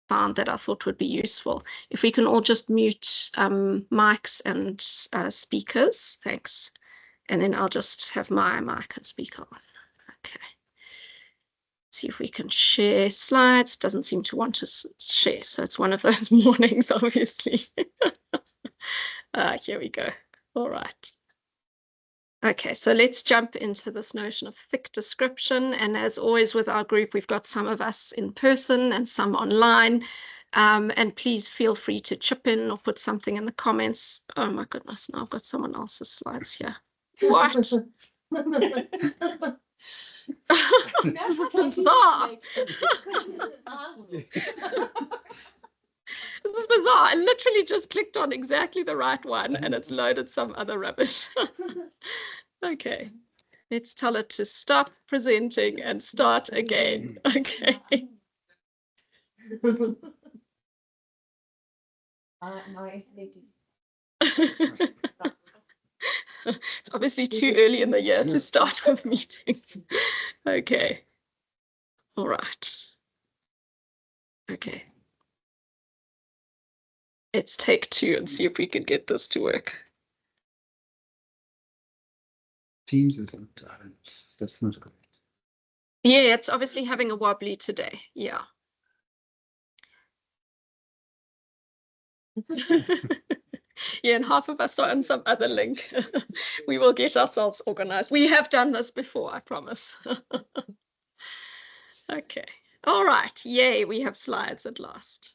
found that I thought would be useful. If we can all just mute mics and speakers, thanks. And then I'll just have my mic and speaker on. Okay. See if we can share slides. Doesn't seem to want to share, so it's one of those mornings, obviously. Here we go. All right. Okay, so let's jump into this notion of thick description. And as always with our group, we've got some of us in person and some online. And please feel free to chip in or put something in the comments. Oh my goodness, now I've got someone else's slides here. What? This is bizarre. This is bizarre. I literally just clicked on exactly the right one and it's loaded some other rubbish. Okay, let's tell it to stop presenting and start again. Okay. It's obviously too early in the year to start with meetings. Okay. All right. Okay. Let's take two and see if we can get this to work. Teams isn't, that's not great. Yeah, it's obviously having a wobbly today. Yeah. Yeah, and half of us are on some other link. We will get ourselves organized. We have done this before, I promise. Okay. All right. Yay, we have slides at last.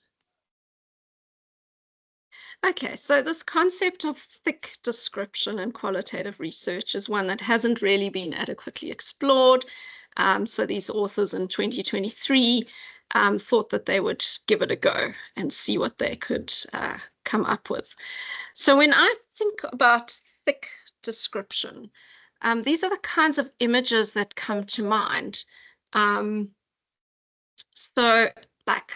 Okay, so this concept of thick description in qualitative research is one that hasn't really been adequately explored. So these authors in 2023 thought that they would give it a go and see what they could come up with. So when I think about thick description, these are the kinds of images that come to mind. So like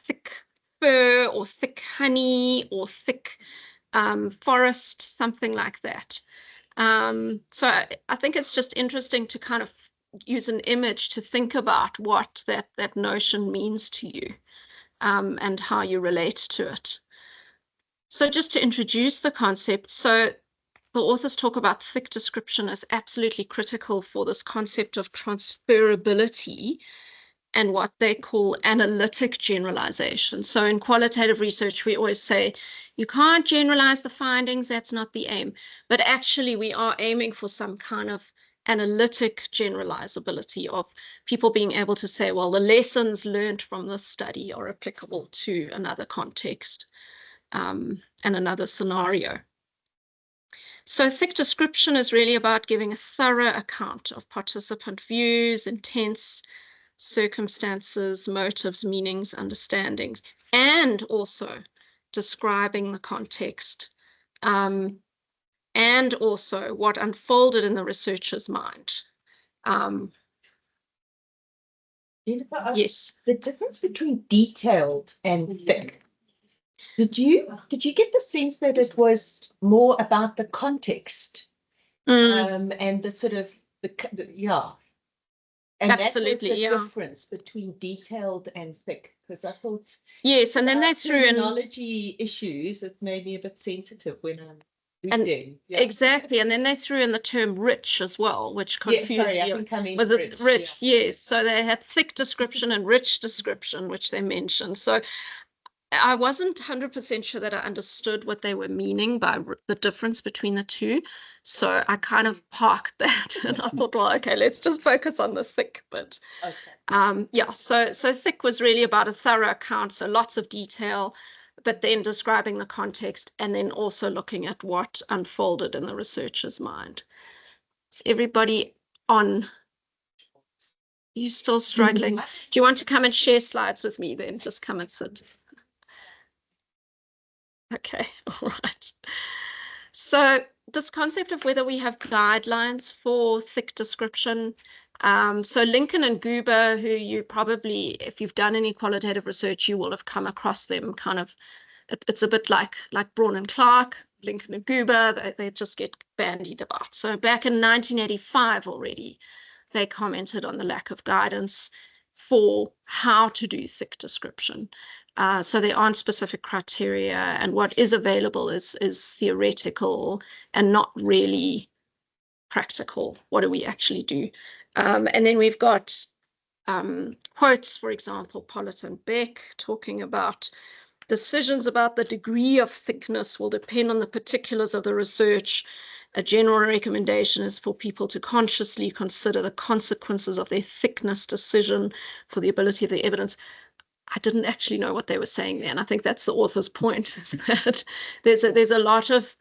thick fur or thick honey or thick forest, something like that. So I think it's just interesting to kind of use an image to think about what that notion means to you and how you relate to it. So just to introduce the concept, so the authors talk about thick description as absolutely critical for this concept of transferability and what they call analytic generalization. So in qualitative research, we always say, you can't generalize the findings, that's not the aim. But actually, we are aiming for some kind of analytic generalizability of people being able to say, well, the lessons learned from this study are applicable to another context and another scenario. So thick description is really about giving a thorough account of participant views, intents, circumstances, motives, meanings, understandings, and also describing the context and also what unfolded in the researcher's mind. Jennifer, Yes. the difference between detailed and thick. Did you get the sense that it was more about the context and the sort of yeah. And absolutely, that was the difference between detailed and thick, because I thought yes, and then they threw in terminology issues. It's made me a bit sensitive when I'm reading. Exactly, and then they threw in the term rich as well, which confused me. Was it rich? Yeah. Yes, so they had thick description and rich description, which they mentioned. So I wasn't 100% sure that I understood what they were meaning by the difference between the two. So I kind of parked that and I thought, well, okay, let's just focus on the thick bit. Okay. Yeah, so thick was really about a thorough account, so lots of detail, but then describing the context and then also looking at what unfolded in the researcher's mind. Is everybody on? You still struggling? Do you want to come and share slides with me then? Just come and sit. Okay, all right. So this concept of whether we have guidelines for thick description. So Lincoln and Guber, who you probably, if you've done any qualitative research, you will have come across them kind of, it's a bit like Braun and Clark, Lincoln and Guber, they just get bandied about. So back in 1985 already, they commented on the lack of guidance for how to do thick description. So there aren't specific criteria, and what is available is theoretical and not really practical. What do we actually do? And then we've got quotes, for example, Pollitt and Beck talking about decisions about the degree of thickness will depend on the particulars of the research. A general recommendation is for people to consciously consider the consequences of their thickness decision for the ability of the evidence. I didn't actually know what they were saying there, and I think that's the author's point, is that there's a lot of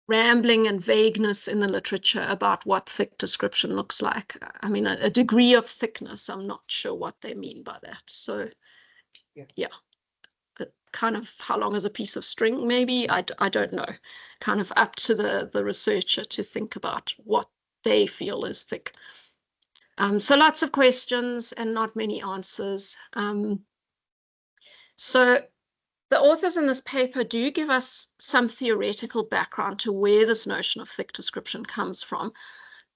rambling and vagueness in the literature about what thick description looks like. I mean, a degree of thickness, I'm not sure what they mean by that. So, yeah. Kind of how long is a piece of string, maybe? I don't know. Kind of up to the researcher to think about what they feel is thick. So lots of questions and not many answers. So the authors in this paper do give us some theoretical background to where this notion of thick description comes from.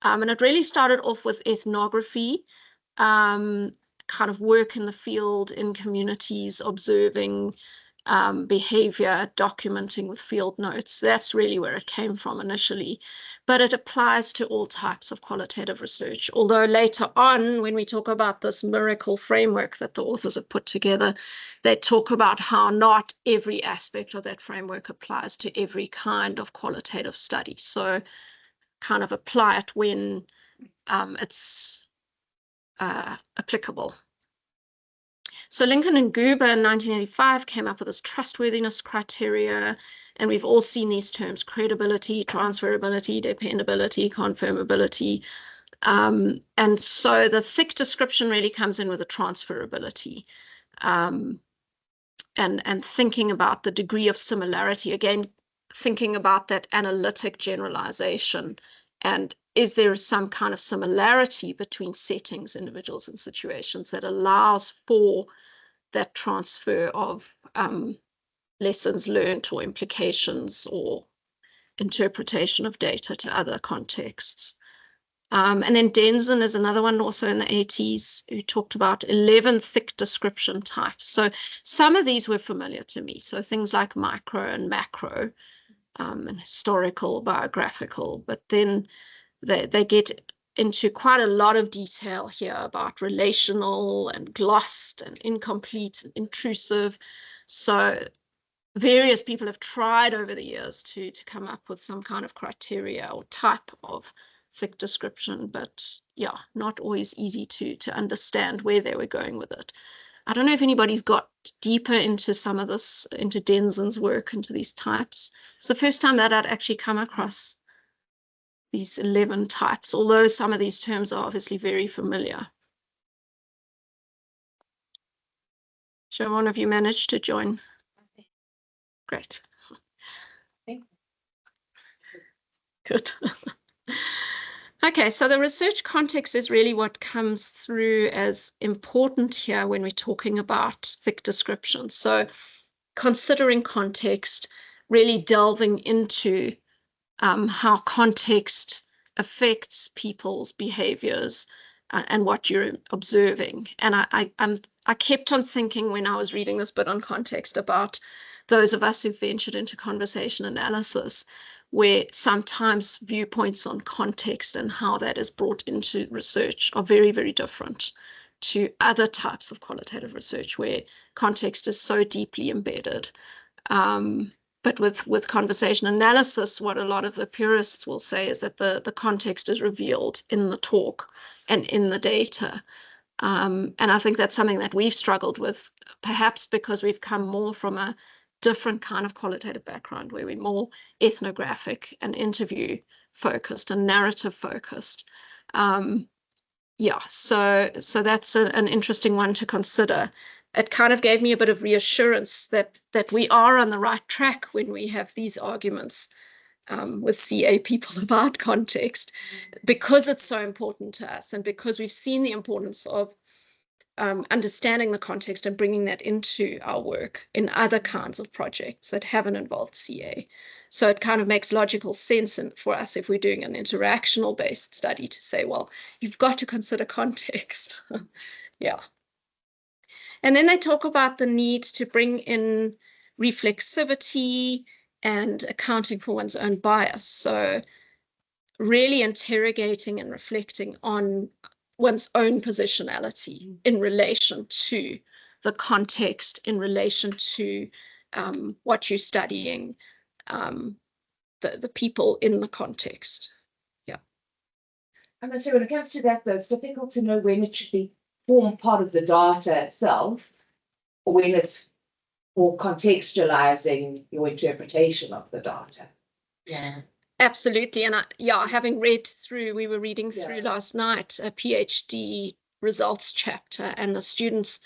And it really started off with ethnography, kind of work in the field, in communities, observing behavior, documenting with field notes. That's really where it came from initially, but it applies to all types of qualitative research. Although later on, when we talk about this miracle framework that the authors have put together, they talk about how not every aspect of that framework applies to every kind of qualitative study. So kind of apply it when it's applicable. So Lincoln and Gruber in 1985 came up with this trustworthiness criteria, and we've all seen these terms: credibility, transferability, dependability, confirmability. And so the thick description really comes in with a transferability, and thinking about the degree of similarity, again, thinking about that analytic generalization, and is there some kind of similarity between settings, individuals, and situations that allows for that transfer of lessons learned or implications or interpretation of data to other contexts. And then Denson is another one, also in the 80s, who talked about 11 thick description types. So some of these were familiar to me. So things like micro and macro, and historical, biographical, but then they get into quite a lot of detail here about relational and glossed and incomplete and intrusive. So various people have tried over the years to come up with some kind of criteria or type of thick description, but yeah, not always easy to understand where they were going with it. I don't know if anybody's got deeper into some of this, into Denson's work, into these types. It's the first time that I'd actually come across these 11 types, although some of these terms are obviously very familiar. So one of you managed to join? Great. Good. Okay, so the research context is really what comes through as important here when we're talking about thick description. So considering context, really delving into how context affects people's behaviors and what you're observing. And I kept on thinking when I was reading this bit on context about those of us who've ventured into conversation analysis, where sometimes viewpoints on context and how that is brought into research are very, very different to other types of qualitative research where context is so deeply embedded. But with conversation analysis, what a lot of the purists will say is that the context is revealed in the talk and in the data. And I think that's something that we've struggled with, perhaps because we've come more from a different kind of qualitative background where we're more ethnographic and interview focused and narrative focused. Yeah, so that's an interesting one to consider. It kind of gave me a bit of reassurance that we are on the right track when we have these arguments with CA people about context, because it's so important to us and because we've seen the importance of understanding the context and bringing that into our work in other kinds of projects that haven't involved CA. So it kind of makes logical sense for us if we're doing an interactional based study to say, well, you've got to consider context. Yeah. And then they talk about the need to bring in reflexivity and accounting for one's own bias. So really interrogating and reflecting on one's own positionality in relation to the context, in relation to what you're studying, the people in the context. Yeah. I'm going to say when it comes to that, though, it's difficult to know when it should form part of the data itself, or when it's for contextualizing your interpretation of the data. Yeah. Absolutely. And having read through, we were reading through last night a PhD results chapter, and the students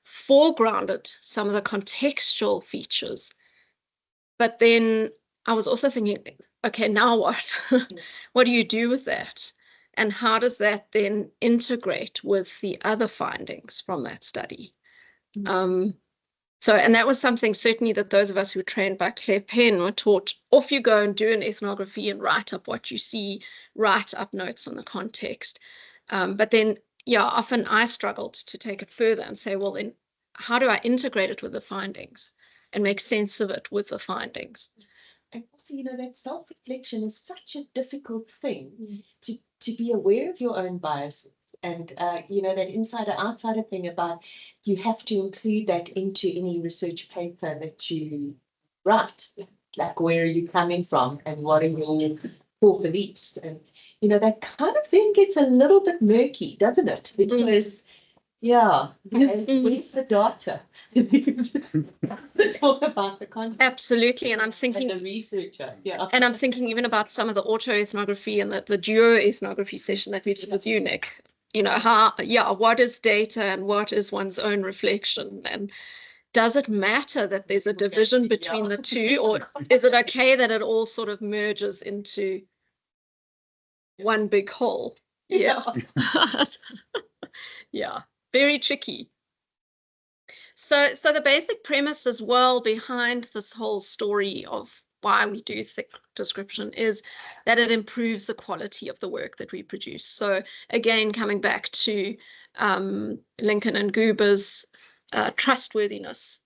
foregrounded some of the contextual features. But then I was also thinking, okay, now what? What do you do with that? And how does that then integrate with the other findings from that study? And that was something certainly that those of us who were trained by Claire Penn were taught. Off you go and do an ethnography and write up what you see, write up notes on the context. But then, often I struggled to take it further and say, well, then how do I integrate it with the findings and make sense of it with the findings? And also, that self-reflection is such a difficult thing to be aware of your own biases. And, that insider-outsider thing about you have to include that into any research paper that you write. Like, where are you coming from and what are your core beliefs? And, that kind of thing gets a little bit murky, doesn't it? Because where's the data? Let's talk about the content. Absolutely. And I'm thinking, the researcher, and I'm thinking even about some of the autoethnography and the geoethnography session that we did with you, Nick. What is data and what is one's own reflection? And does it matter that there's a division between the two, or is it okay that it all sort of merges into one big whole? Yeah. Yeah, very tricky. So the basic premise as well behind this whole story of why we do thick description is that it improves the quality of the work that we produce. So again, coming back to Lincoln and Guber's trustworthiness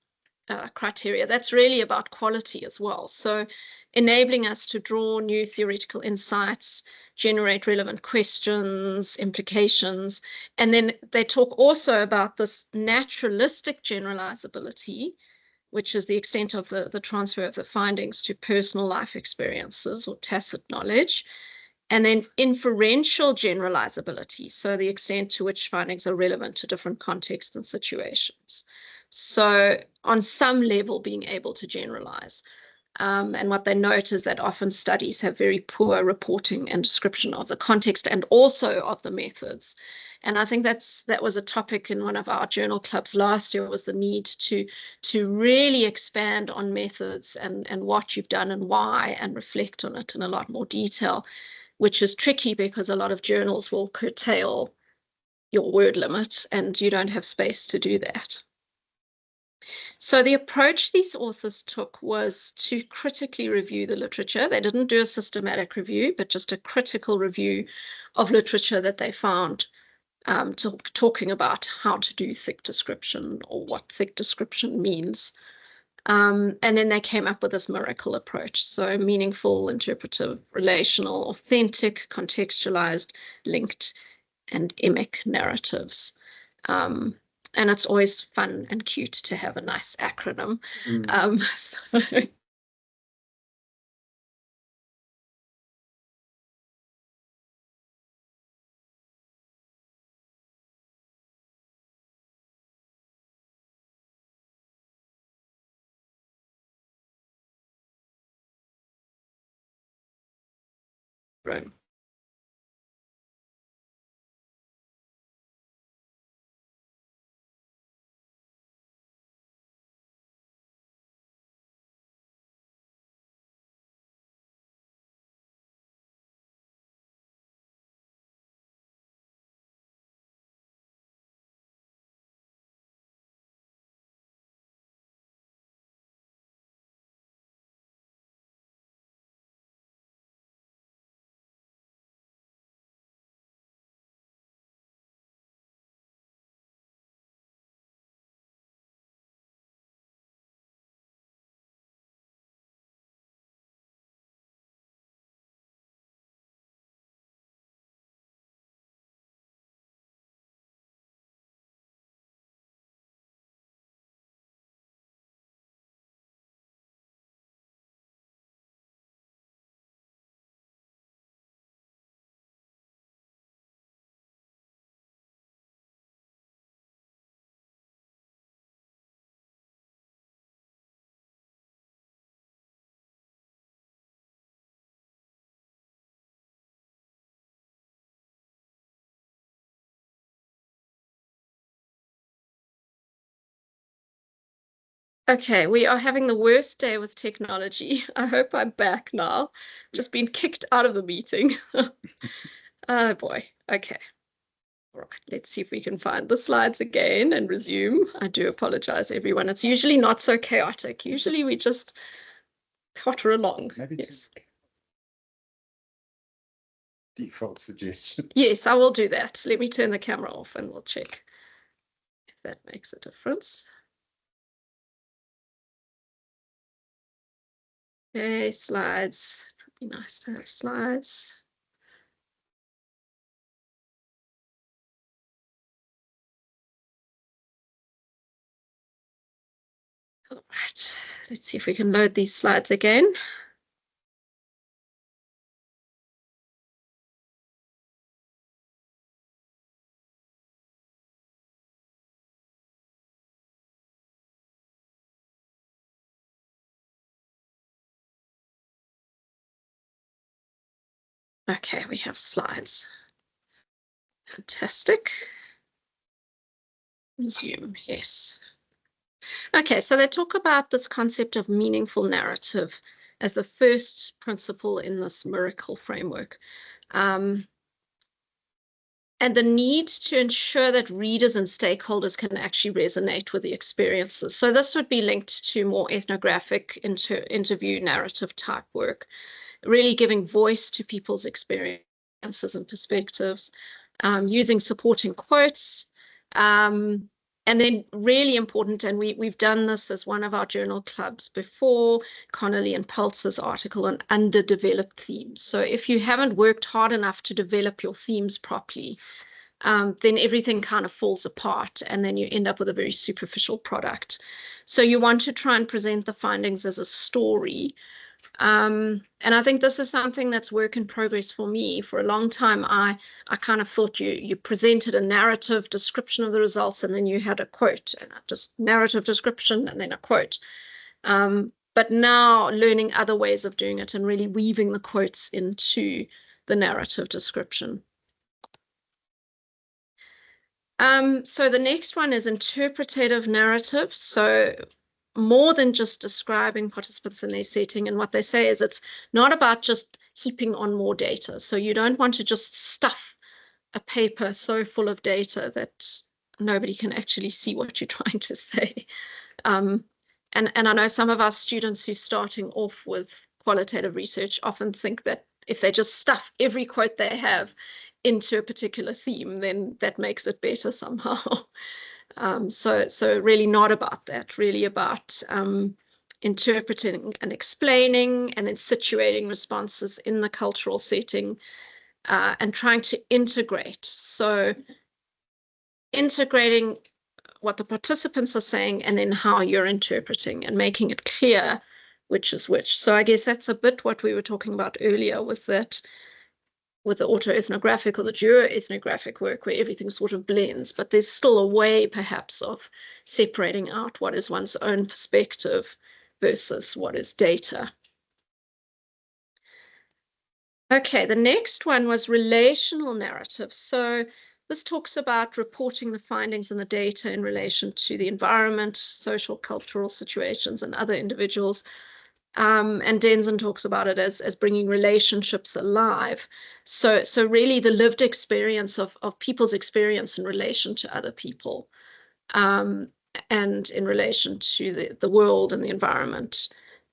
criteria, that's really about quality as well. So enabling us to draw new theoretical insights, generate relevant questions, implications, and then they talk also about this naturalistic generalizability, which is the extent of the transfer of the findings to personal life experiences or tacit knowledge, and then inferential generalizability, so the extent to which findings are relevant to different contexts and situations. So on some level, being able to generalize. And what they note is that often studies have very poor reporting and description of the context and also of the methods. And I think that was a topic in one of our journal clubs last year, was the need to really expand on methods and what you've done and why, and reflect on it in a lot more detail, which is tricky because a lot of journals will curtail your word limit and you don't have space to do that. So the approach these authors took was to critically review the literature. They didn't do a systematic review, but just a critical review of literature that they found talking about how to do thick description or what thick description means. And then they came up with this miracle approach. So meaningful, interpretive, relational, authentic, contextualized, linked, and emic narratives. And it's always fun and cute to have a nice acronym. So right. Okay, we are having the worst day with technology. I hope I'm back now. Just been kicked out of the meeting. Oh boy. Okay. All right, let's see if we can find the slides again and resume. I do apologize, everyone. It's usually not so chaotic. Usually we just potter along. Maybe Yes. just default suggestion. Yes, I will do that. Let me turn the camera off and we'll check if that makes a difference. Okay, slides. It would be nice to have slides. All right, let's see if we can load these slides again. Okay, we have slides. Fantastic. Resume, yes. Okay, so they talk about this concept of meaningful narrative as the first principle in this miracle framework. And the need to ensure that readers and stakeholders can actually resonate with the experiences. So this would be linked to more ethnographic interview narrative type work, really giving voice to people's experiences and perspectives, using supporting quotes, and then really important, and we've done this as one of our journal clubs before, Connolly and Pulse's article on underdeveloped themes. So if you haven't worked hard enough to develop your themes properly, then everything kind of falls apart and then you end up with a very superficial product. So you want to try and present the findings as a story. And I think this is something that's work in progress for me. For a long time, I kind of thought you presented a narrative description of the results and then you had a quote, and just narrative description and then a quote. But now learning other ways of doing it and really weaving the quotes into the narrative description. So the next one is interpretative narrative. So more than just describing participants in their setting. And what they say is it's not about just heaping on more data. So you don't want to just stuff a paper so full of data that nobody can actually see what you're trying to say. And I know some of our students who are starting off with qualitative research often think that if they just stuff every quote they have into a particular theme, then that makes it better somehow. So really not about that, really about interpreting and explaining and then situating responses in the cultural setting and trying to integrate. So integrating what the participants are saying and then how you're interpreting and making it clear which is which. So I guess that's a bit what we were talking about earlier with that, with the autoethnographic or the geoethnographic work where everything sort of blends, but there's still a way perhaps of separating out what is one's own perspective versus what is data. Okay, the next one was relational narrative. So this talks about reporting the findings and the data in relation to the environment, social, cultural situations, and other individuals. And Denson talks about it as bringing relationships alive. So really the lived experience of people's experience in relation to other people, and in relation to the world and the environment.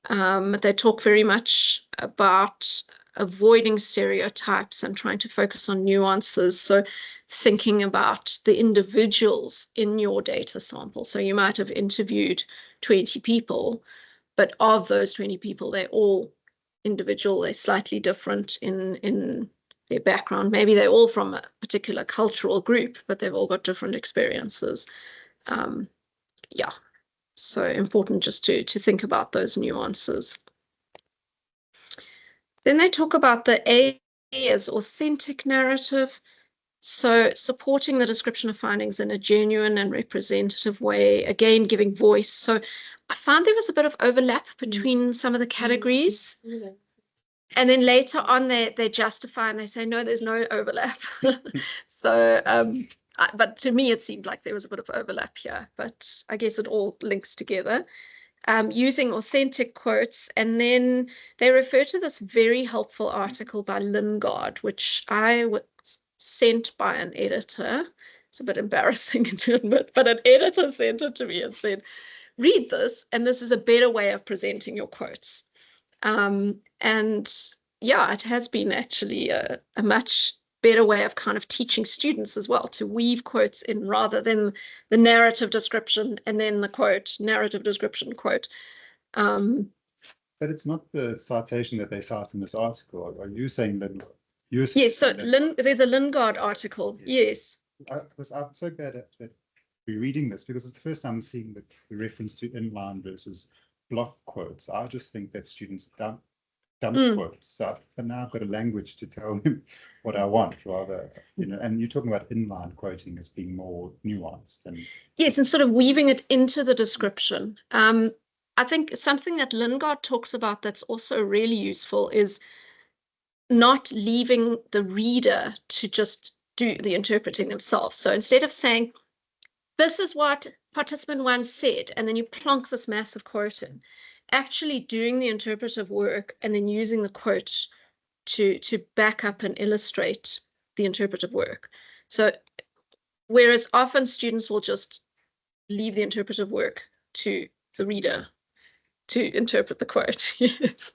They talk very much about avoiding stereotypes and trying to focus on nuances. So thinking about the individuals in your data sample. So you might have interviewed 20 people, but of those 20 people, they're all individual, they're slightly different in their background. Maybe they're all from a particular cultural group, but they've all got different experiences. Yeah, so important just to think about those nuances. Then they talk about the A as authentic narrative. So supporting the description of findings in a genuine and representative way, again, giving voice. So I found there was a bit of overlap between some of the categories. And then later on, they justify and they say, no, there's no overlap. So, but to me, it seemed like there was a bit of overlap here, but I guess it all links together. using authentic quotes. And then they refer to this very helpful article by Lingard, which I was sent by an editor. It's a bit embarrassing to admit, but an editor sent it to me and said, read this, and this is a better way of presenting your quotes. And yeah, it has been actually a much better way of kind of teaching students as well, to weave quotes in rather than the narrative description and then the quote, narrative description, quote. But it's not the citation that they cite in this article. Are you saying that? Yes, so there's a Lingard article, yes. Because I'm so bad at rereading this, because it's the first time I'm seeing the reference to inline versus block quotes. I just think that students dump quotes. So, but now I've got a language to tell them what I want, rather, and you're talking about inline quoting as being more nuanced. Yes, and sort of weaving it into the description. I think something that Lingard talks about that's also really useful is not leaving the reader to just do the interpreting themselves. So instead of saying, this is what participant one said, and then you plonk this massive quote in, actually doing the interpretive work and then using the quote to back up and illustrate the interpretive work. So whereas often students will just leave the interpretive work to the reader to interpret the quote. Yes.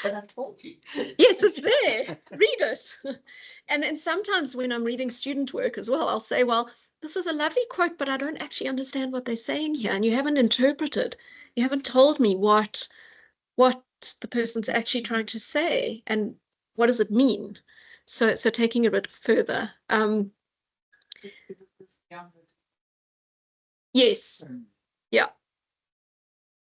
But I told you. Yes, it's there. Read it. And then sometimes when I'm reading student work as well, I'll say, well, this is a lovely quote, but I don't actually understand what they're saying here. And you haven't interpreted. You haven't told me what the person's actually trying to say and what does it mean. So taking it a bit further. Yes. Yeah.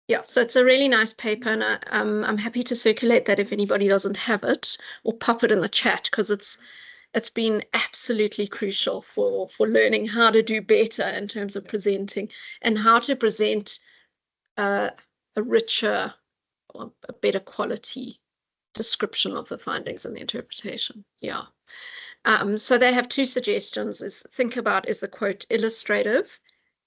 Yeah, so it's a really nice paper, and I'm happy to circulate that if anybody doesn't have it, or pop it in the chat, because it's been absolutely crucial for learning how to do better in terms of presenting and how to present a richer, or a better quality description of the findings and the interpretation. Yeah. So they have two suggestions: is think about, is the quote illustrative,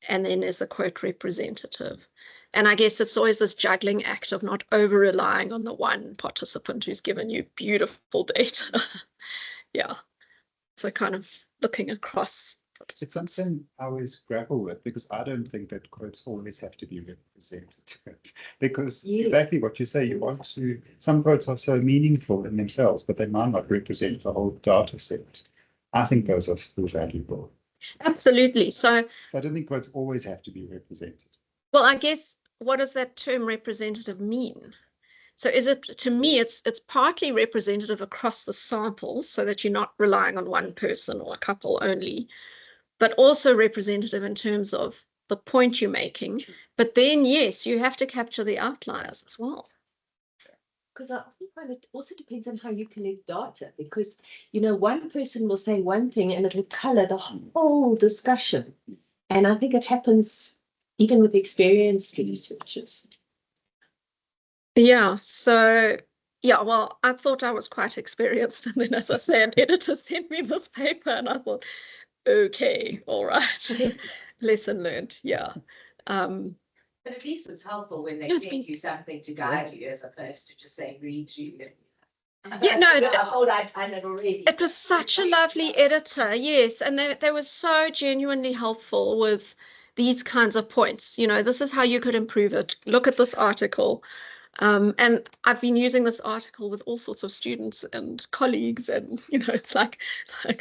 and then is the quote representative. And I guess it's always this juggling act of not over-relying on the one participant who's given you beautiful data. Yeah. So kind of looking across. It's something I always grapple with, because I don't think that quotes always have to be representative. Because exactly what you say, you want to, some quotes are so meaningful in themselves, but they might not represent the whole data set. I think those are still valuable. Absolutely. So I don't think quotes always have to be represented. Well, I guess, what does that term representative mean? So is it, to me, it's partly representative across the sample, so that you're not relying on one person or a couple only, but also representative in terms of the point you're making. But then, yes, you have to capture the outliers as well. Because I find it also depends on how you collect data, because, one person will say one thing and it'll color the whole discussion. And I think it happens even with experienced researchers. Yeah, so, yeah, well, I thought I was quite experienced. And then, as I say, an editor sent me this paper and I thought, okay, all right, lesson learned, yeah. But at least it's helpful when they send you something to guide you, as opposed to just saying, read you. Yeah, no, I've done it already. It was such a lovely editor, yes, and they were so genuinely helpful with these kinds of points. This is how you could improve it. Look at this article. And I've been using this article with all sorts of students and colleagues, and it's like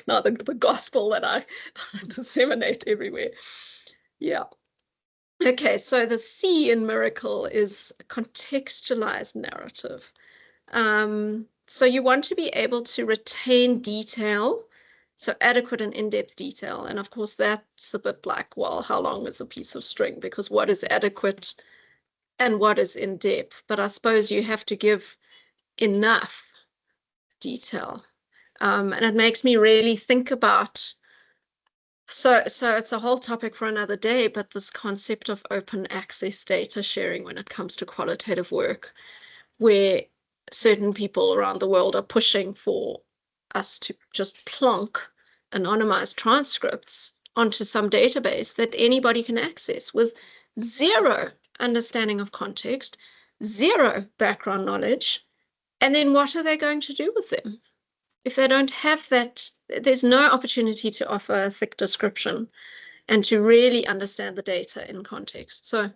now the gospel that I disseminate everywhere. Yeah. Okay, so the C in Miracle is contextualized narrative. So you want to be able to retain detail, so adequate and in-depth detail. And of course, that's a bit like, well, how long is a piece of string? Because what is adequate and what is in-depth? But I suppose you have to give enough detail. And it makes me really think about, so it's a whole topic for another day, but this concept of open access data sharing when it comes to qualitative work, where certain people around the world are pushing for us to just plonk anonymized transcripts onto some database that anybody can access with zero understanding of context, zero background knowledge, and then what are they going to do with them? If they don't have that, there's no opportunity to offer a thick description and to really understand the data in context. So,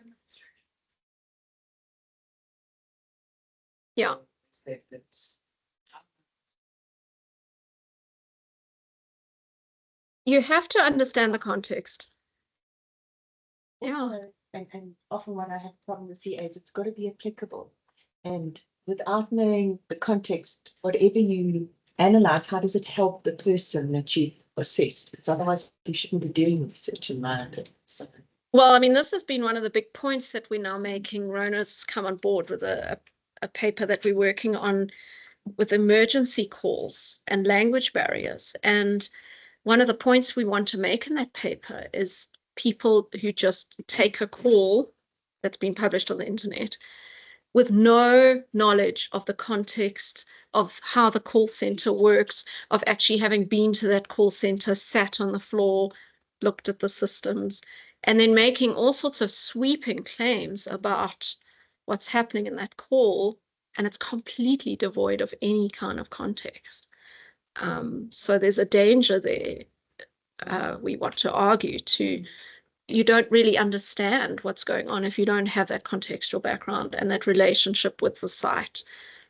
yeah. You have to understand the context. Yeah. And often when I have problem with CAs, it's got to be applicable. And without knowing the context, whatever you analyze, how does it help the person that you've assessed? Because otherwise you shouldn't be doing research in my opinion. So. Well, I mean, this has been one of the big points that we're now making. Rona's come on board with a paper that we're working on with emergency calls and language barriers. And one of the points we want to make in that paper is people who just take a call that's been published on the internet with no knowledge of the context of how the call center works, of actually having been to that call center, sat on the floor, looked at the systems, and then making all sorts of sweeping claims about what's happening in that call, and it's completely devoid of any kind of context. So there's a danger there. We want to argue you don't really understand what's going on if you don't have that contextual background and that relationship with the site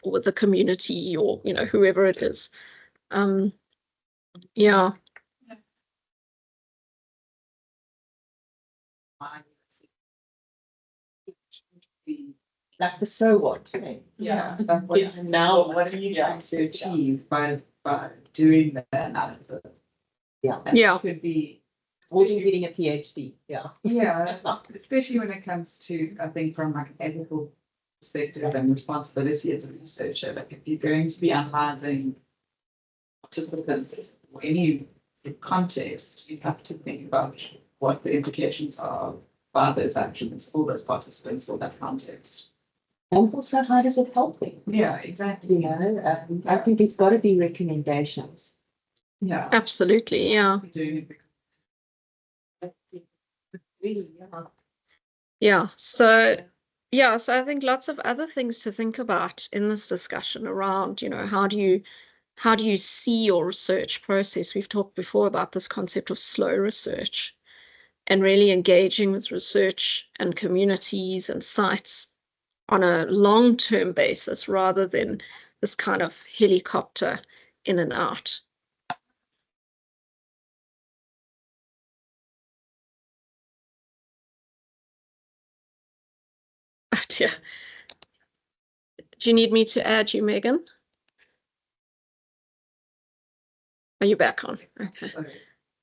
or with the community or, you know, whoever it is. Yeah. Like the so what? Yeah. Now, what are you trying to achieve by doing that analysis? Yeah. Yeah. Could be. Or you getting a PhD? Yeah. Yeah, especially when it comes to, I think, from like an ethical perspective and responsibility as a researcher. Like if you're going to be analyzing participants or any context, you have to think about what the implications are by those actions for those participants or that context. And also, how does it help them? Yeah, exactly. You know, I think it's got to be recommendations. Yeah. Absolutely. Yeah. Really, Yeah. So I think lots of other things to think about in this discussion around, you know, how do you see your research process? We've talked before about this concept of slow research and really engaging with research and communities and sites on a long-term basis rather than this kind of helicopter in and out. Oh dear. Do you need me to add you, Megan? Are you back on? Okay.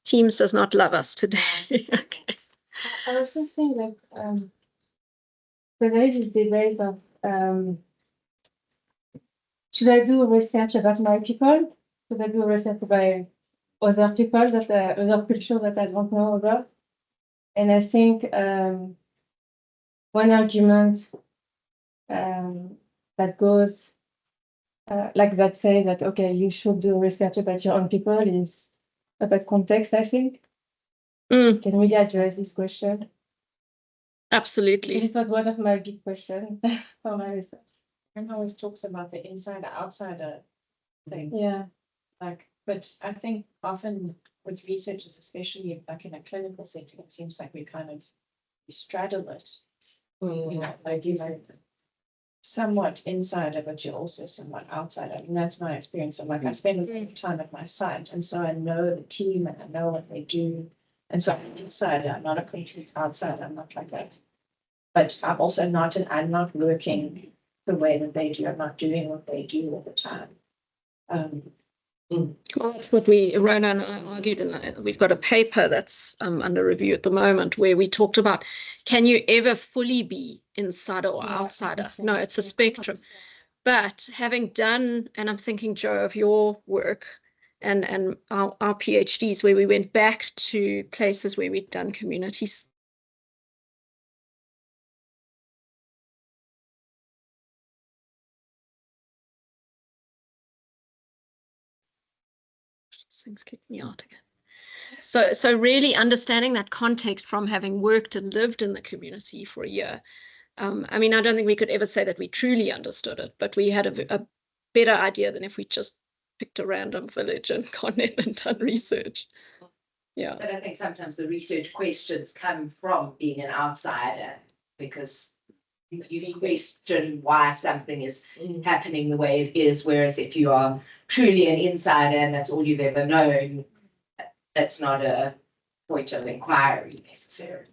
Teams does not love us today. Okay. I was just saying that because there is a debate of should I do research about my people? Should I do research about other people that other culture that I don't know about? And I think one argument that goes like that say that okay, you should do research about your own people is about context, I think. Can we address this question? Absolutely. It was one of my big questions for my research. And always talks about the insider outsider thing. Yeah. Like, but I think often with researchers, especially like in a clinical setting, it seems like we straddle it. You know, like you like somewhat insider, but you're also somewhat outsider. I mean, that's my experience. I'm like, I spend a lot of time at my site, and so I know the team and I know what they do. And so I'm an insider, I'm not a complete outsider. I'm not like but I'm also I'm not working the way that they do. I'm not doing what they do all the time. Well, that's what Rona and I argued, and we've got a paper that's under review at the moment where we talked about, can you ever fully be insider or outsider? No, it's a spectrum. But having done, and I'm thinking, Joe, of your work and our PhDs where we went back to places where we'd done communities. Things kick me out again. So really understanding that context from having worked and lived in the community for a year, I mean, I don't think we could ever say that we truly understood it, but we had a better idea than if we just picked a random village and gone in and done research. Yeah. But I think sometimes the research questions come from being an outsider, because you question why something is happening the way it is, whereas if you are truly an insider and that's all you've ever known, that's not a point of inquiry necessarily.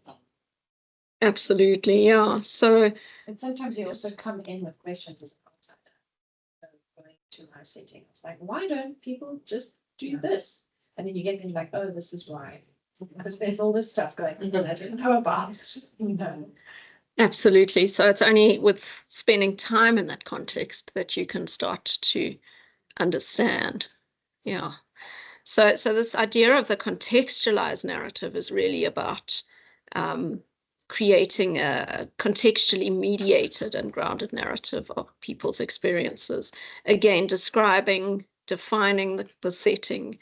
Absolutely, yeah. So, And sometimes you also come in with questions as an outsider going to our setting. It's like, why don't people just do this? And then you get them like, oh, this is why. Because there's all this stuff going on that I didn't know about. absolutely. So it's only with spending time in that context that you can start to understand. Yeah. So this idea of the contextualized narrative is really about creating a contextually mediated and grounded narrative of people's experiences. Again, describing, defining the setting,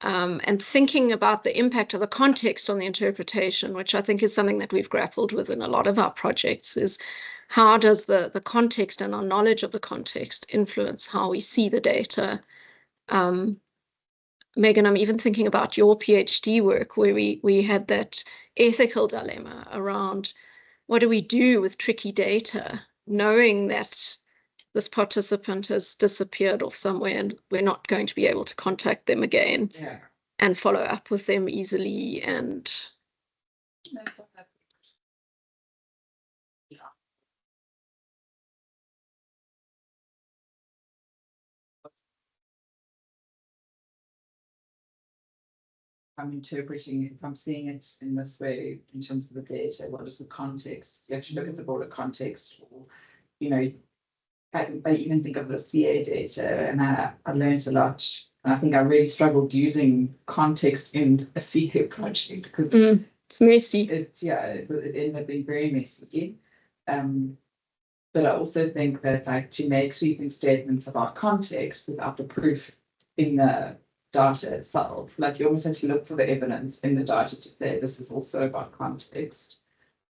and thinking about the impact of the context on the interpretation, which I think is something that we've grappled with in a lot of our projects, is how does the context and our knowledge of the context influence how we see the data. Megan, I'm even thinking about your PhD work where we had that ethical dilemma around what do we do with tricky data, knowing that this participant has disappeared off somewhere and we're not going to be able to contact them again and follow up with them easily. And I'm interpreting it, if I'm seeing it in this way, in terms of the data, what is the context? You have to look at the broader context, or, you know, I even think of the CA data, and I learned a lot. And I think I really struggled using context in a CA project because it's messy. it ended up being very messy. But I also think that, like, to make sweeping statements about context without the proof in the data itself, like you almost have to look for the evidence in the data to say this is also about context,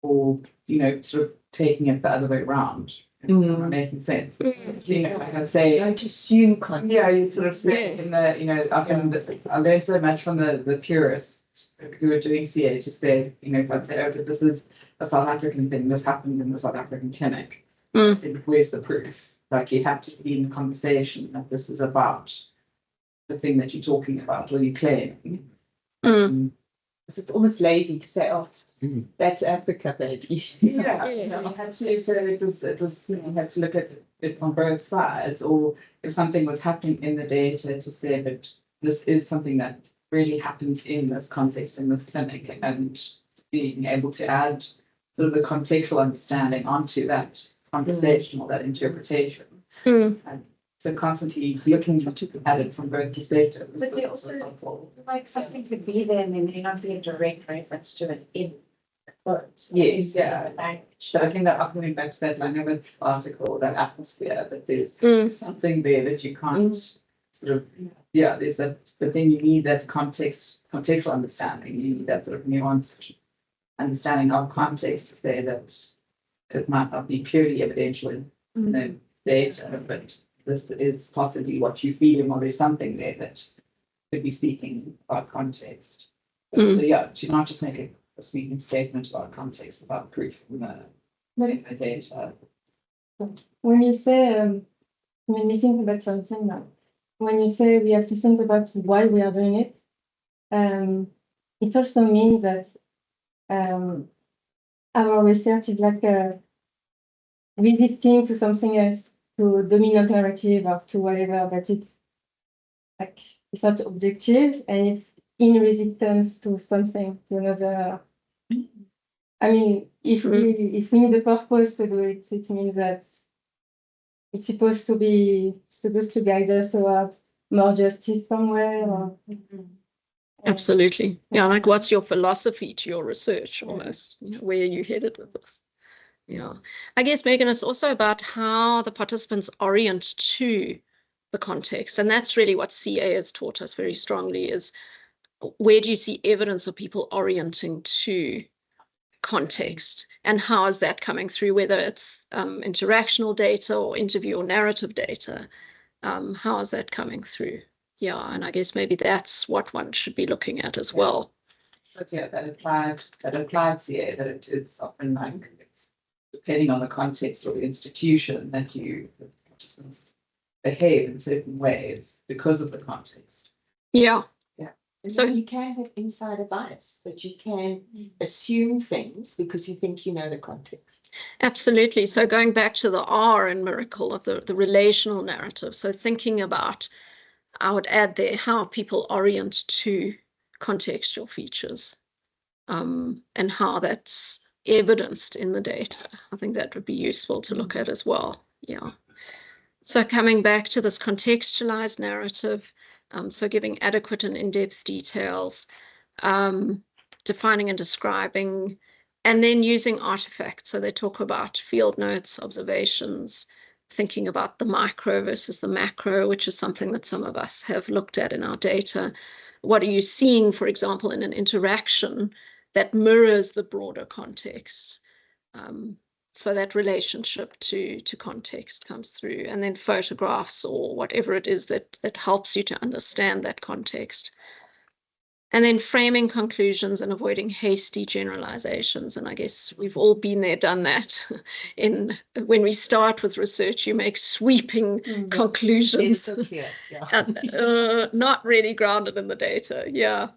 or, you know, sort of taking it the other way around. Making sense. You know, like I'd say, Don't assume context. yeah, you sort of say in the, you know, I learned so much from the purists who were doing CA to say, you know, if I'd say, oh, but this is a South African thing, this happened in the South African clinic. I said, where's the proof? Like, you have to be in the conversation that this is about the thing that you're talking about or you claim. It's almost lazy to say, oh, that's Africa, baby. Yeah, you had to. So it was. You had to look at it on both sides, or if something was happening in the data, to say that this is something that really happens in this context in this clinic, and being able to add sort of the contextual understanding onto that conversation or that interpretation. And so constantly looking at it from both perspectives. But they also, like, something could be there and there may not be a direct reference to it in the quotes. Yes, yeah. Language. But I think that coming back to that language article, that atmosphere, that there's something there that you can't sort of, there's that, but then you need that contextual understanding. You need that sort of nuanced understanding of context to say that it might not be purely evidential in the data, but this is possibly what you're feeling, or there's something there that could be speaking about context. So to not just make a sweeping statement about context without proof in the data. When you say, when we think about something now, when you say we have to think about why we are doing it, it also means that our research is like resisting to something else, to dominant narrative or to whatever, but it's like it's not objective and it's in resistance to something, to another. I mean, if we need a purpose to do it, it means that it's supposed to guide us towards more justice somewhere. Or, Absolutely. Yeah, like what's your philosophy to your research almost? You know, where are you headed with this? Yeah. I guess, Megan, it's also about how the participants orient to the context. And that's really what CA has taught us very strongly, is where do you see evidence of people orienting to context, and how is that coming through, whether it's interactional data or interview or narrative data. How is that coming through? Yeah, and I guess maybe that's what one should be looking at as well. But yeah, that applied CA, that it is often like it's depending on the context or the institution that you participants behave in certain ways because of the context. Yeah. And So- then you can have insider bias, that you can assume things because you think you know the context. Absolutely. So going back to the R in Miracle of the relational narrative. So thinking about, I would add there, how people orient to contextual features, and how that's evidenced in the data. I think that would be useful to look at as well. Yeah. So coming back to this contextualized narrative, so giving adequate and in-depth details, defining and describing, and then using artifacts. So they talk about field notes, observations, thinking about the micro versus the macro, which is something that some of us have looked at in our data. What are you seeing, for example, in an interaction that mirrors the broader context? So that relationship to context comes through, and then photographs or whatever it is that helps you to understand that context. And then framing conclusions and avoiding hasty generalizations. And I guess we've all been there, done that. When we start with research, you make sweeping conclusions. It's so clear, yeah. Not really grounded in the data, yeah.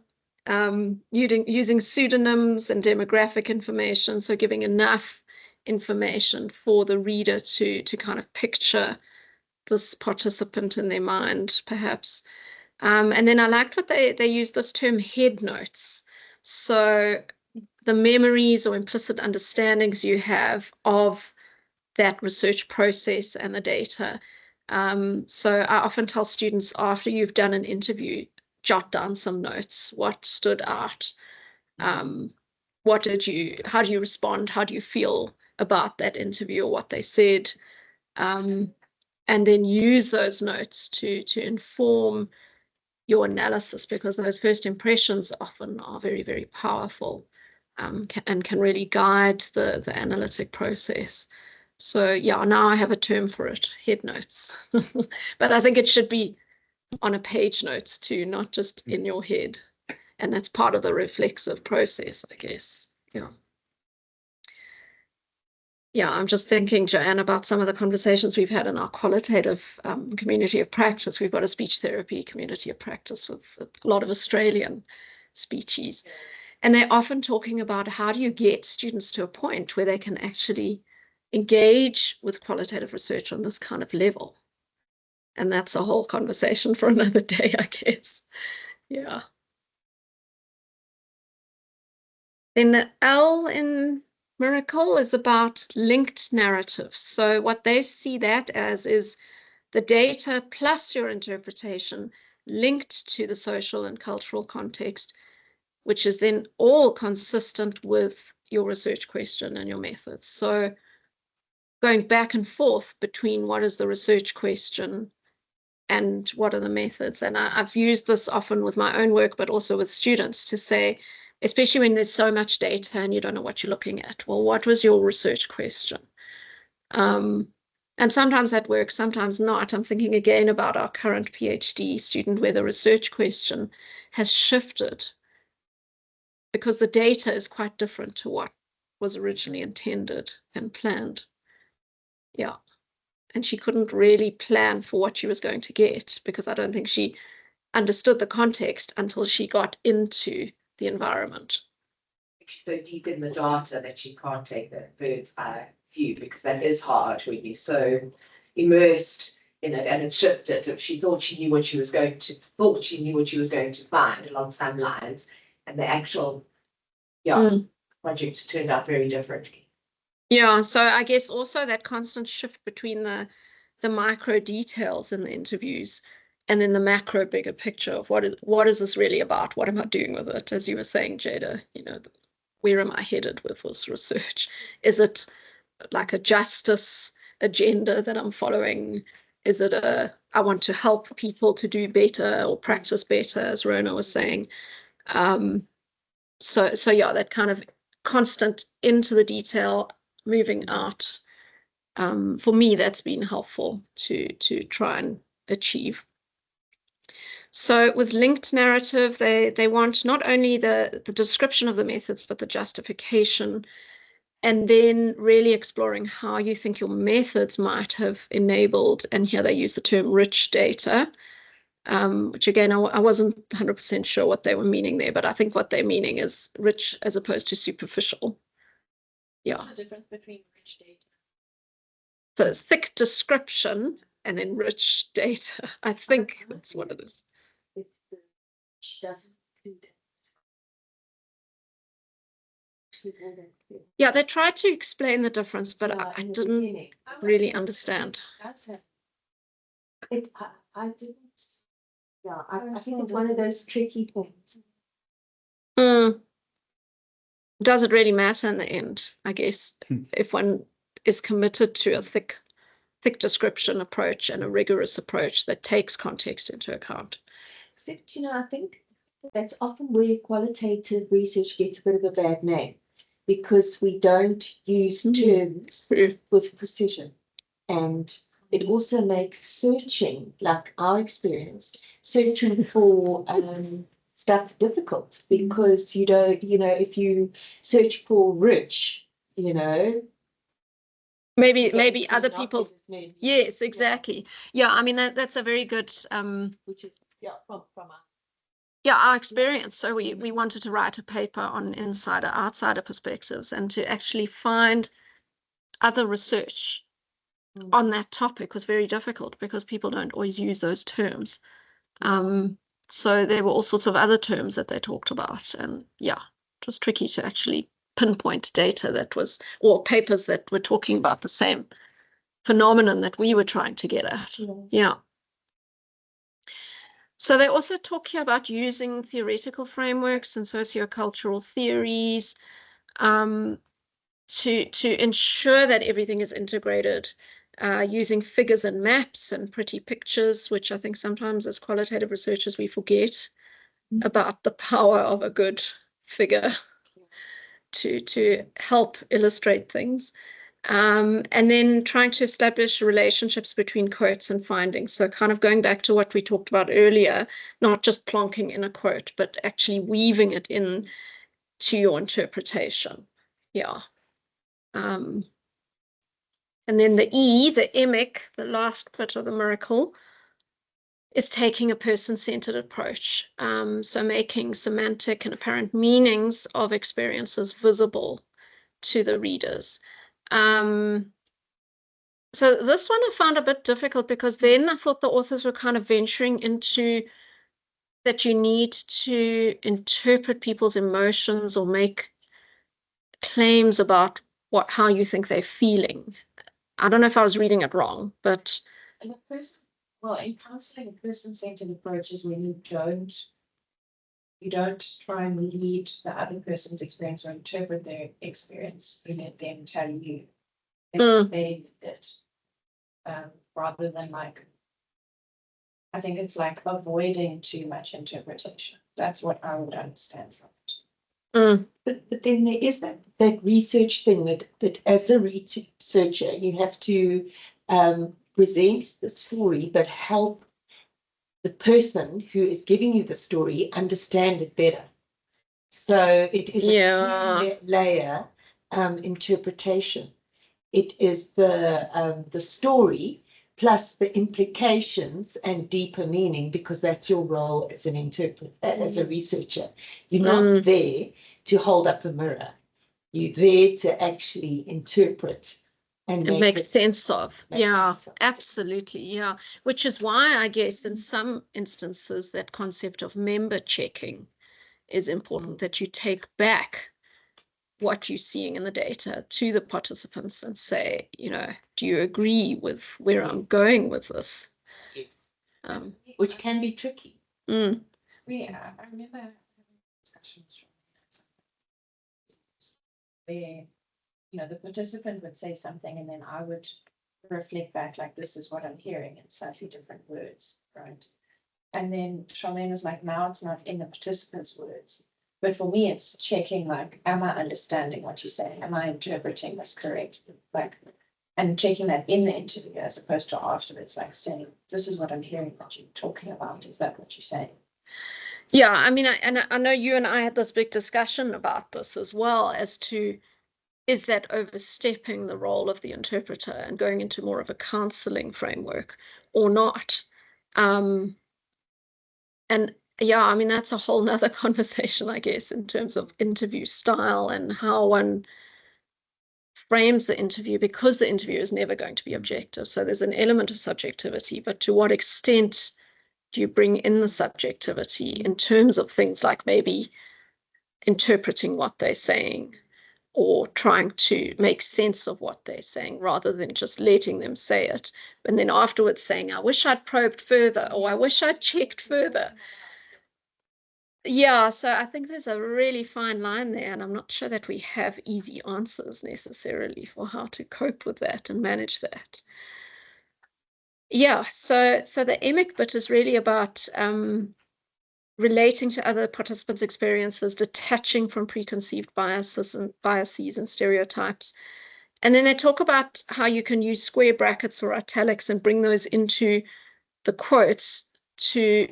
Using pseudonyms and demographic information, so giving enough information for the reader to kind of picture this participant in their mind, perhaps. And then I liked what they use this term head notes. So the memories or implicit understandings you have of that research process and the data. So I often tell students, after you've done an interview, jot down some notes. What stood out? How do you respond? How do you feel about that interview or what they said? And then use those notes to inform your analysis, because those first impressions often are very, very powerful, and can really guide the analytic process. So yeah, now I have a term for it, head notes. But I think it should be on a page notes too, not just in your head. And that's part of the reflexive process, I guess. Yeah. Yeah, I'm just thinking, Joanne, about some of the conversations we've had in our qualitative community of practice. We've got a speech therapy community of practice with a lot of Australian speechies. And they're often talking about how do you get students to a point where they can actually engage with qualitative research on this kind of level. And that's a whole conversation for another day, I guess. Yeah. Then the L in Miracle is about linked narratives. So what they see that as is the data plus your interpretation linked to the social and cultural context, which is then all consistent with your research question and your methods. So going back and forth between what is the research question and what are the methods. And I've used this often with my own work, but also with students, to say, especially when there's so much data and you don't know what you're looking at. Well, what was your research question? And sometimes that works, sometimes not. I'm thinking again about our current PhD student where the research question has shifted because the data is quite different to what was originally intended and planned. Yeah. And she couldn't really plan for what she was going to get because I don't think she understood the context until she got into the environment. She's so deep in the data that she can't take that bird's eye view, because that is hard when you're so immersed in it and it shifted. If she thought she knew what she was going to find along some lines, and the actual project turned out very differently. Yeah, so I guess also that constant shift between the micro details in the interviews and then the macro bigger picture of what is this really about? What am I doing with it? As you were saying, Jada, where am I headed with this research? Is it like a justice agenda that I'm following? Is it I want to help people to do better or practice better, as Rona was saying? So yeah, that kind of constant into the detail, moving out. For me, that's been helpful to try and achieve. So with linked narrative, they want not only the description of the methods, but the justification, and then really exploring how you think your methods might have enabled, and here they use the term rich data, which again, I wasn't 100% sure what they were meaning there, but I think what they're meaning is rich as opposed to superficial. Yeah. What's the difference between rich data? So it's thick description and then rich data. I think that's what it is. Which doesn't include it. Yeah, they tried to explain the difference, but Yeah, I in the didn't beginning. really understand. That's it. I didn't. Yeah, I think it's one of those tricky things. Does it really matter in the end? I guess if one is committed to a thick description approach and a rigorous approach that takes context into account. Except, I think that's often where qualitative research gets a bit of a bad name, because we don't use terms with precision. And it also makes searching, like our experience, searching for stuff difficult, because if you search for rich, maybe other people. Yes, exactly. Yeah, I mean that's a very good which is from our experience. So we wanted to write a paper on insider outsider perspectives, and to actually find other research on that topic was very difficult, because people don't always use those terms. So there were all sorts of other terms that they talked about, and yeah, it was tricky to actually pinpoint data that was, or papers that were talking about the same phenomenon that we were trying to get at. Yeah. So they also talk here about using theoretical frameworks and sociocultural theories to ensure that everything is integrated, using figures and maps and pretty pictures, which I think sometimes as qualitative researchers we forget about the power of a good figure to help illustrate things. And then trying to establish relationships between quotes and findings. So kind of going back to what we talked about earlier, not just plonking in a quote, but actually weaving it in to your interpretation. Yeah. And then the E, the emic, the last bit of the miracle, is taking a person-centered approach. So making semantic and apparent meanings of experiences visible to the readers. So this one I found a bit difficult, because then I thought the authors were kind of venturing into that you need to interpret people's emotions or make claims about how you think they're feeling. I don't know if I was reading it wrong, but in counseling, a person-centered approach is when you don't try and lead the other person's experience or interpret their experience. You let them tell you if they did it, rather than I think it's like avoiding too much interpretation. That's what I would understand from it. But then there is that research thing that as a researcher you have to present the story, but help the person who is giving you the story understand it better. So it is a layer interpretation. It is the story plus the implications and deeper meaning, because that's your role as an interpreter, as a researcher. You're not there to hold up a mirror. You're there to actually interpret and make sense of. Yeah, absolutely. Yeah, which is why I guess in some instances that concept of member checking is important, that you take back what you're seeing in the data to the participants and say, do you agree with where I'm going with this? Yes. Which can be tricky. I remember having discussions where, the participant would say something and then I would reflect back, like, this is what I'm hearing in slightly different words, right? And then Charlene was like, now it's not in the participant's words, But for me, it's checking, like, am I understanding what you're saying? Am I interpreting this correctly? Like, and checking that in the interview as opposed to afterwards, like saying, this is what I'm hearing that you're talking about. Is that what you're saying? Yeah, I mean, I know you and I had this big discussion about this as well, as to, is that overstepping the role of the interpreter and going into more of a counseling framework or not? And yeah, I mean, that's a whole nother conversation, I guess, in terms of interview style and how one frames the interview, because the interview is never going to be objective. So there's an element of subjectivity, but to what extent do you bring in the subjectivity in terms of things like maybe interpreting what they're saying or trying to make sense of what they're saying rather than just letting them say it and then afterwards saying, I wish I'd probed further, or I wish I'd checked further. Yeah, so I think there's a really fine line there, and I'm not sure that we have easy answers necessarily for how to cope with that and manage that. Yeah, so the EMIC bit is really about relating to other participants' experiences, detaching from preconceived biases and stereotypes. And then they talk about how you can use square brackets or italics and bring those into the quotes to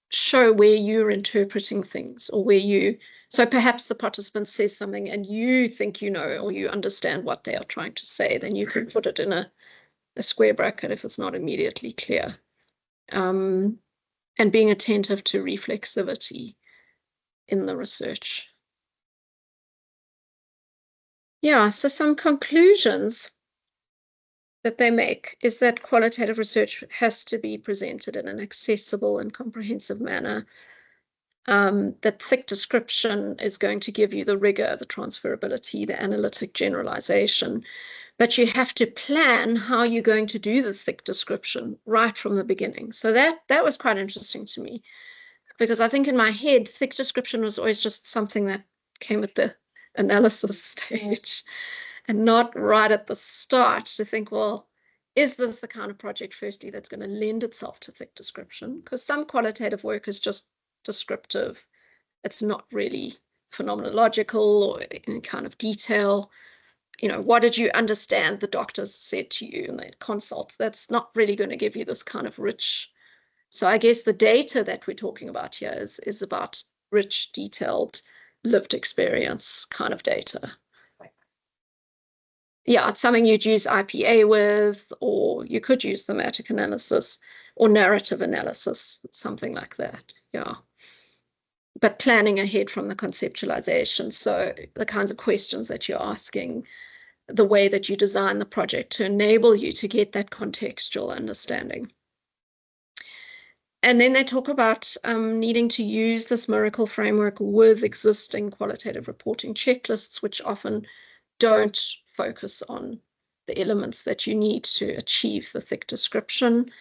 show where you're interpreting things, or where you, so perhaps the participant says something and you think you know or you understand what they are trying to say, then you can put it in a square bracket if it's not immediately clear. And being attentive to reflexivity in the research. Yeah, so some conclusions that they make is that qualitative research has to be presented in an accessible and comprehensive manner. That thick description is going to give you the rigor, the transferability, the analytic generalization, but you have to plan how you're going to do the thick description right from the beginning. So that was quite interesting to me, because I think in my head, thick description was always just something that came at the analysis stage and not right at the start to think, well, is this the kind of project, firstly, that's going to lend itself to thick description? Because some qualitative work is just descriptive. It's not really phenomenological or any kind of detail. You know, what did you understand the doctors said to you in that consult? That's not really going to give you this kind of rich. So I guess the data that we're talking about here is about rich, detailed, lived experience kind of data. Yeah, it's something you'd use IPA with, or you could use thematic analysis or narrative analysis, something like that. Yeah. But planning ahead from the conceptualization. So the kinds of questions that you're asking, the way that you design the project to enable you to get that contextual understanding. And then they talk about needing to use this miracle framework with existing qualitative reporting checklists, which often don't focus on the elements that you need to achieve the thick description.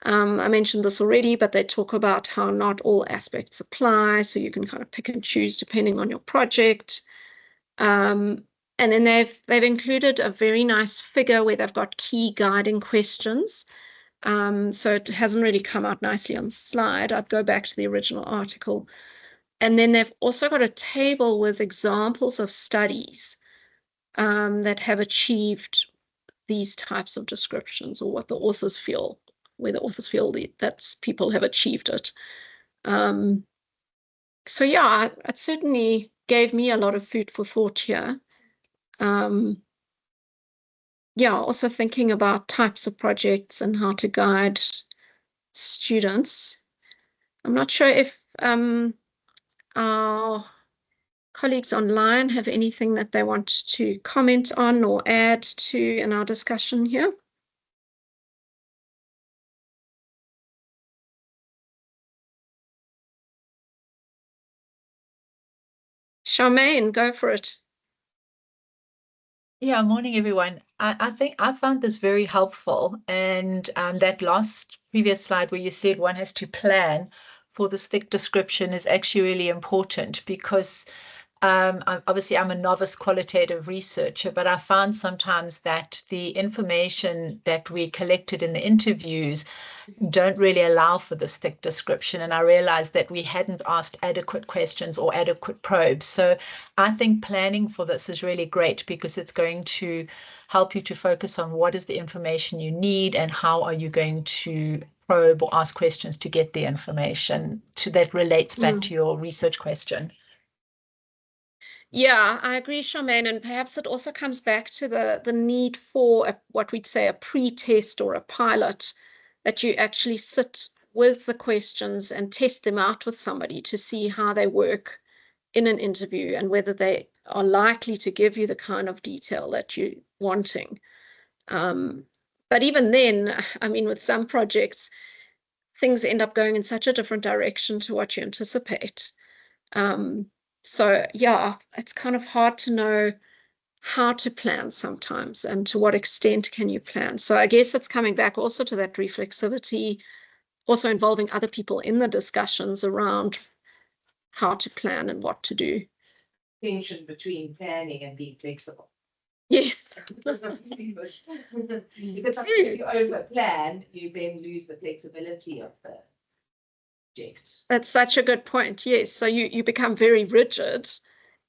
I mentioned this already, but they talk about how not all aspects apply, so you can kind of pick and choose depending on your project. And then they've included a very nice figure where they've got key guiding questions. So it hasn't really come out nicely on the slide. I'd go back to the original article. And then they've also got a table with examples of studies that have achieved these types of descriptions, or what the authors feel, where the authors feel that people have achieved it. So yeah, it certainly gave me a lot of food for thought here. Yeah, also thinking about types of projects and how to guide students. I'm not sure if our colleagues online have anything that they want to comment on or add to in our discussion here. Charmaine, go for it. Yeah, morning, everyone. I think I found this very helpful. And that last previous slide where you said one has to plan for this thick description is actually really important, because Obviously, I'm a novice qualitative researcher, but I found sometimes that the information that we collected in the interviews don't really allow for this thick description. And I realized that we hadn't asked adequate questions or adequate probes. So I think planning for this is really great because it's going to help you to focus on what is the information you need and how are you going to probe or ask questions to get the information that relates back to your research question. Yeah, I agree, Charmaine, and perhaps it also comes back to the need for what we'd say a pre-test or a pilot, that you actually sit with the questions and test them out with somebody to see how they work in an interview and whether they are likely to give you the kind of detail that you're wanting. But even then, I mean, with some projects, things end up going in such a different direction to what you anticipate. So yeah, it's kind of hard to know how to plan sometimes and to what extent can you plan. So I guess it's coming back also to that reflexivity, also involving other people in the discussions around how to plan and what to do. Tension between planning and being flexible. Yes. Because if you over plan, you then lose the flexibility of the project. That's such a good point. Yes. So you become very rigid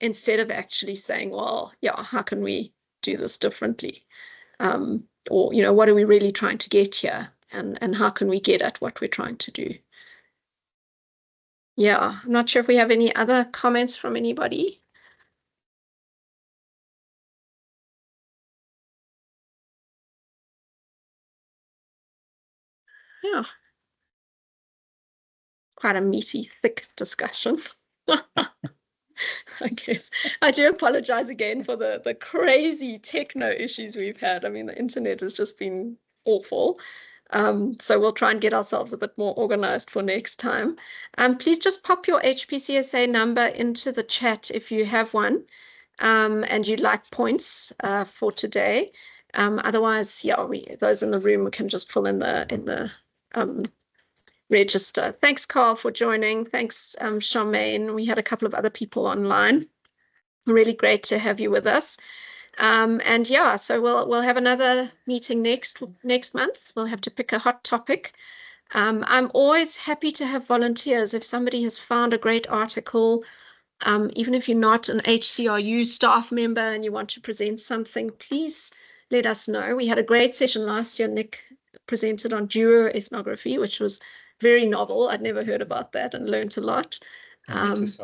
instead of actually saying, well, yeah, how can we do this differently? Or, you know, what are we really trying to get here? And how can we get at what we're trying to do? Yeah, I'm not sure if we have any other comments from anybody. Yeah. Quite a meaty, thick discussion. I guess I do apologize again for the crazy techno issues we've had. I mean, the internet has just been awful. So we'll try and get ourselves a bit more organized for next time. Please just pop your HPCSA number into the chat if you have one, and you'd like points for today. Otherwise, yeah, those in the room can just pull in the register. Thanks, Carl, for joining. Thanks, Charmaine. We had a couple of other people online. Really great to have you with us. And yeah, so we'll have another meeting next month. We'll have to pick a hot topic. I'm always happy to have volunteers. If somebody has found a great article, even if you're not an HCRU staff member and you want to present something, please let us know. We had a great session last year. Nick presented on duoethnography, which was very novel. I'd never heard about that and learned a lot. Yes.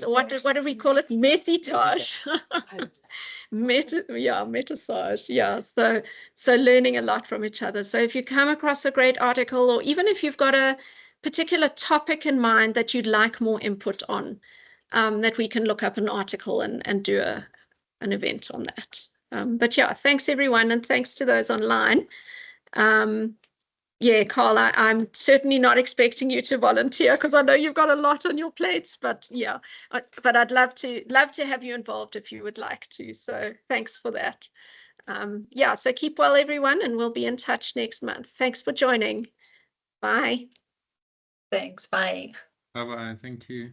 What do we call it? Metisage. Metisage. Yeah. So learning a lot from each other. So if you come across a great article, or even if you've got a particular topic in mind that you'd like more input on, that we can look up an article and do an event on that. But yeah, thanks everyone, and thanks to those online. Yeah, Carl, I'm certainly not expecting you to volunteer because I know you've got a lot on your plates, but yeah, but I'd love to have you involved if you would like to. So thanks for that. Yeah, so keep well, everyone, and we'll be in touch next month. Thanks for joining. Bye. Thanks. Bye. Bye-bye. Thank you.